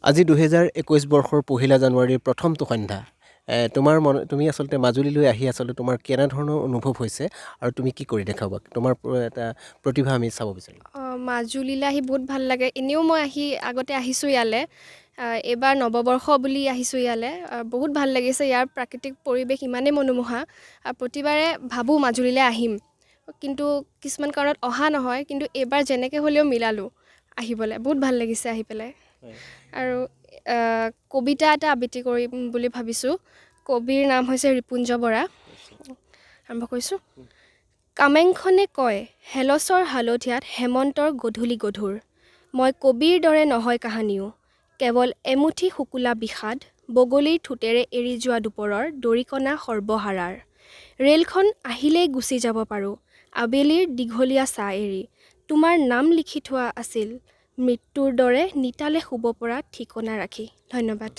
আজি 2021 বৰ্ষৰ 1 জানুৱাৰীৰ প্ৰথমটো সন্ধ্যা। তুমি আচলতে মাজুলীলৈ আহি আচলতে তোমাৰ কেনেধৰণৰ অনুভৱ হৈছে আৰু তুমি কি কৰি দেখাবা? তোমাৰ এটা প্ৰতিভা আমি চাব বিচাৰিম। মাজুলীলৈ আহি বহুত ভাল লাগে। এনেও মই আগতে আহিছোঁ ইয়ালৈ। এইবাৰ নৱবৰ্ষ বুলি আহিছোঁ ইয়ালৈ। বহুত ভাল লাগিছে, ইয়াৰ প্ৰাকৃতিক পৰিৱেশ ইমানেই মনোমোহা। প্ৰতিবাৰে ভাবোঁ মাজুলীলৈ আহিম, কিন্তু কিছুমান কাৰণত অহা নহয়। কিন্তু এইবাৰ যেনেকৈ হ'লেও মিলালোঁ আহিবলৈ। বহুত ভাল লাগিছে আহি পেলাই। আৰু কবিতা এটা আবৃত্তি কৰিম বুলি ভাবিছোঁ। কবিৰ নাম হৈছে ৰিপুঞ্জ বৰা। আৰম্ভ কৰিছোঁ। কামেংখনে কয়, হেলচৰ হালধীয়াত হেমন্তৰ গধূলি গধুৰ। মই কবিৰ দৰে নহয় কাহানিও, কেৱল এমুঠি শুকুলা বিষাদ, বগলীৰ ঠোঁটেৰে এৰি যোৱা দুপৰৰ দৰিকণা সৰ্বহাৰাৰ। ৰেলখন আহিলেই গুচি যাব পাৰোঁ, আবেলিৰ দীঘলীয়া ছাঁ এৰি। তোমাৰ নাম লিখি থোৱা আছিল মৃত্যুৰ দৰে নিতালে শুব পৰা ঠিকনা ৰাখি। ধন্যবাদ।